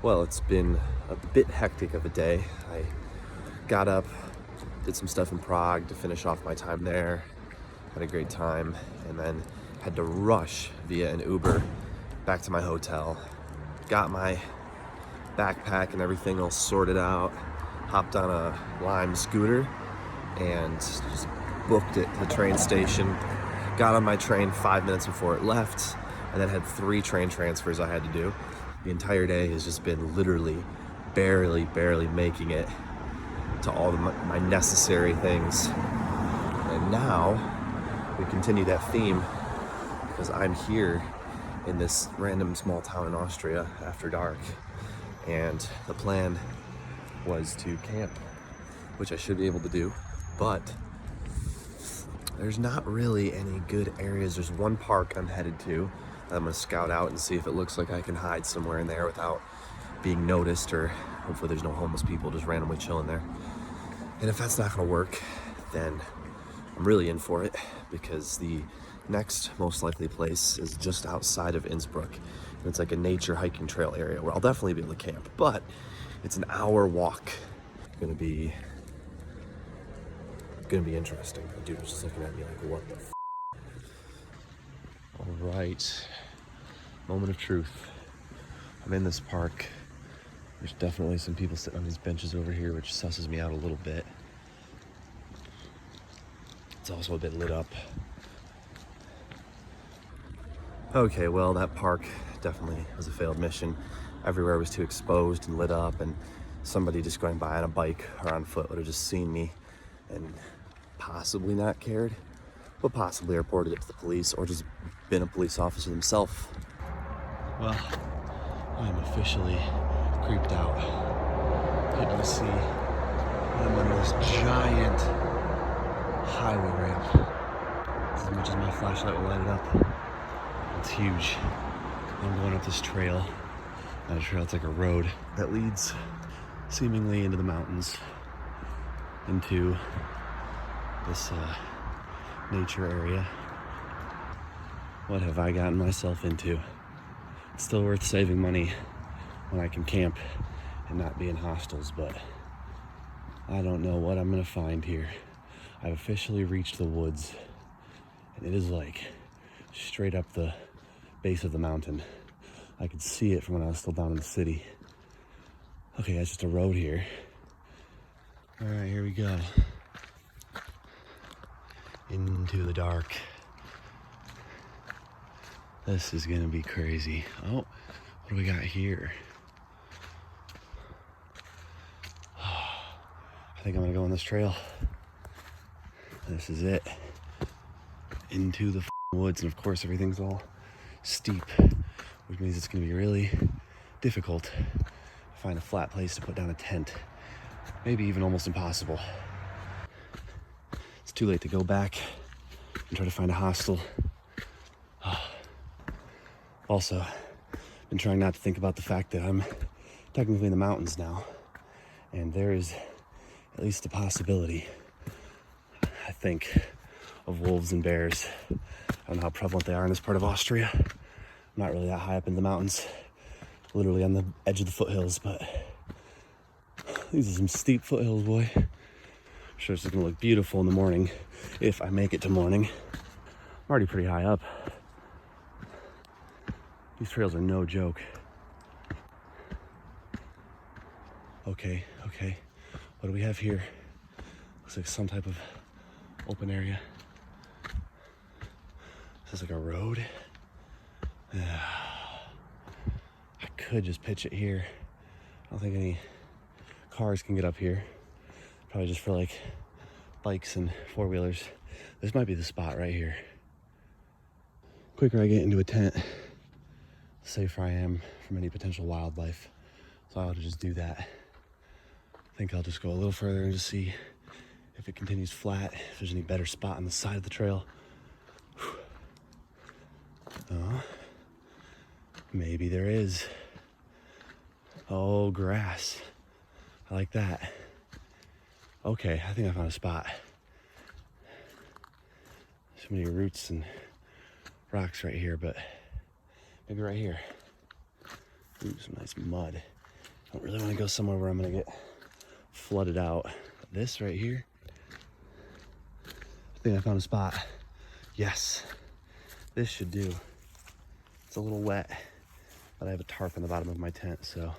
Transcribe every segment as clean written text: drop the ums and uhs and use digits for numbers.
Well, it's been a bit hectic of a day. I got up, did some stuff in Prague to finish off my time there, had a great time, and then had to rush via an Uber back to my hotel. Got my backpack and everything all sorted out, hopped on a Lime scooter, and just booked it to the train station. Got on my train 5 minutes before it left, and then had 3 train transfers I had to do. The entire day has just been literally barely making it to all of my necessary things. And now we continue that theme because I'm here in this random small town in Austria after dark. And the plan was to camp, which I should be able to do, but there's not really any good areas. There's one park I'm headed to that I'm gonna scout out and see if it looks like I can hide somewhere in there without being noticed, or hopefully there's no homeless people just randomly chilling there. And if that's not gonna work, then I'm really in for it, because the next most likely place is just outside of Innsbruck. And it's like a nature hiking trail area where I'll definitely be able to camp, but it's an hour walk. Gonna be interesting. The dude was just looking at me like, what the f? All right, moment of truth. I'm in this park. There's definitely some people sitting on these benches over here, which susses me out a little bit. It's also a bit lit up. Okay, well, that park definitely was a failed mission. Everywhere was too exposed and lit up, and somebody just going by on a bike or on foot would have just seen me and possibly not cared, but possibly reported it to the police or just been a police officer themselves. Well, I'm officially creeped out. Couldn't see. I'm on this giant highway ramp. As much as my flashlight will light it up. It's huge. I'm going up this trail. Not a trail, it's like a road that leads seemingly into the mountains, into this nature area. What have I gotten myself into? It's still worth saving money when I can camp and not be in hostels, but I don't know what I'm gonna find here. I've officially reached the woods, and it is like straight up the base of the mountain. I could see it from when I was still down in the city. Okay, that's just a road here. All right, here we go. Into the dark. This is gonna be crazy. Oh, what do we got here? I think I'm gonna go on this trail. This is it. Into the woods, and of course everything's all steep, which means it's gonna be really difficult to find a flat place to put down a tent. Maybe even almost impossible. It's too late to go back and try to find a hostel. Also, been trying not to think about the fact that I'm technically in the mountains now, and there is at least a possibility, I think, of wolves and bears. I don't know how prevalent they are in this part of Austria. I'm not really that high up in the mountains, literally on the edge of the foothills, but these are some steep foothills, boy. I'm sure this is gonna look beautiful in the morning, if I make it to morning. I'm already pretty high up. These trails are no joke. Okay. What do we have here? Looks like some type of open area. This is like a road. I could just pitch it here. I don't think any cars can get up here. Probably just for like bikes and four-wheelers. This might be the spot right here. Quicker I get into a tent, the safer I am from any potential wildlife. So I ought to just do that. I think I'll just go a little further and just see if it continues flat, if there's any better spot on the side of the trail. Oh, maybe there is. Oh, grass. I like that. Okay, I think I found a spot. So many roots and rocks right here, but maybe right here. Ooh, some nice mud. don't really want to go somewhere where I'm gonna get flooded out. This right here, I think I found a spot. Yes, this should do. It's a little wet, but I have a tarp on the bottom of my tent, so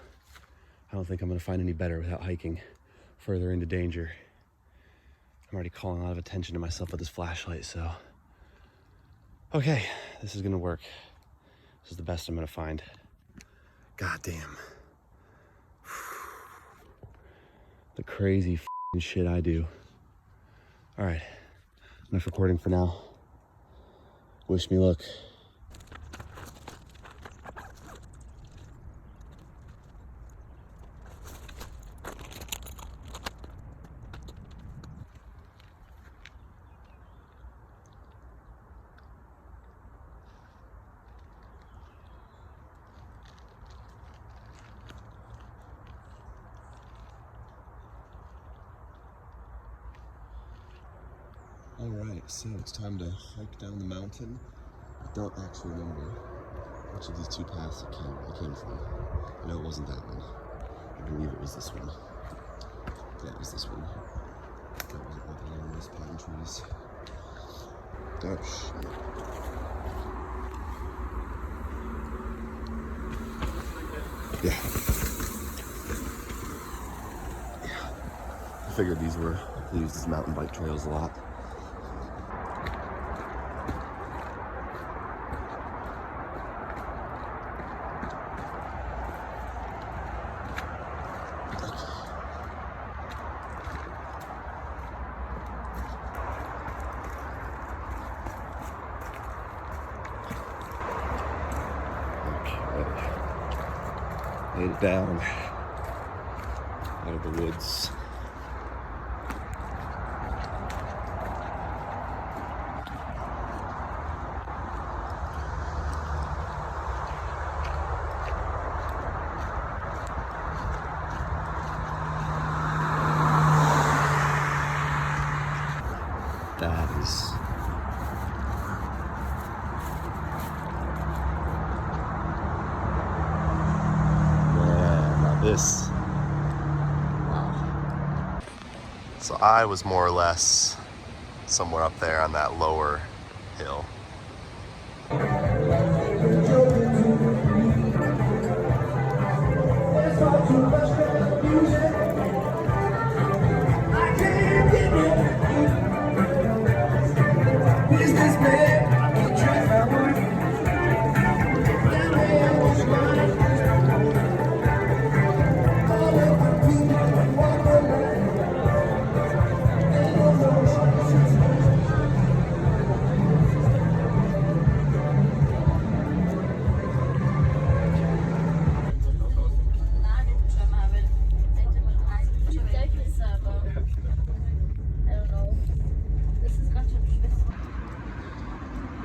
I don't think I'm gonna find any better without hiking further into danger. I'm already calling a lot of attention to myself with this flashlight, so. Okay, this is gonna work. This is the best I'm gonna find. God damn. The crazy f***ing shit I do. All right, enough recording for now. Wish me luck. All right, so it's time to hike down the mountain. I don't actually remember which of these two paths I came from. I know it wasn't that one. I believe it was this one. Yeah, it was this one. That was all along those pine trees. Oh shit. Yeah. I figured these were used as mountain bike trails a lot. Made it down out of the woods. That is this. Wow. So I was more or less somewhere up there on that lower hill.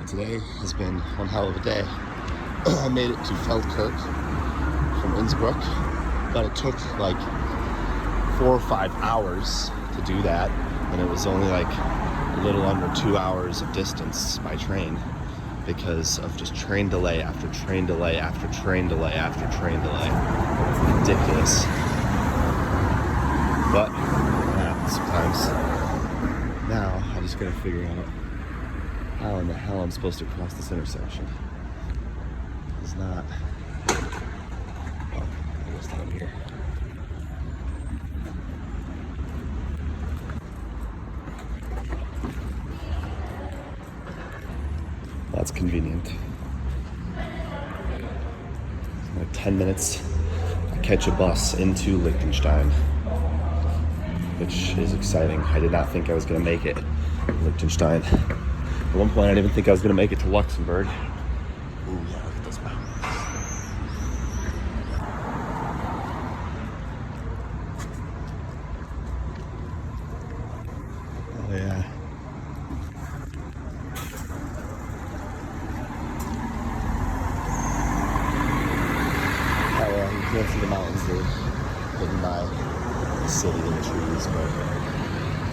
Today has been one hell of a day. I made it to Feldkirch from Innsbruck, but it took like 4 or 5 hours to do that, and it was only like a little under 2 hours of distance by train because of just train delay after train delay after train delay after train delay. Ridiculous. But it happens sometimes. Now I just gotta figure out how in the hell I'm supposed to cross this intersection. It's not. Oh, I guess down here. That's convenient. Like 10 minutes, I catch a bus into Liechtenstein, which is exciting. I did not think I was going to make it to Liechtenstein. At one point, I didn't even think I was going to make it to Luxembourg. Ooh, yeah, look at those mountains. Oh, yeah. Oh, well, you can't see the mountains. They're hidden by the city and the trees, but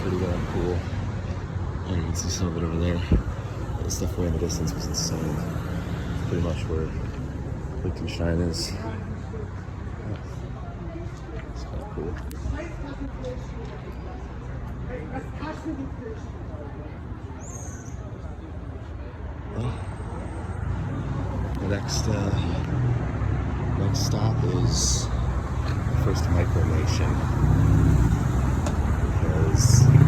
pretty damn cool. And you can see some of it over there. The stuff way in the distance was insane. Pretty much where Liechtenstein is. Well, the next stop is the first micronation, because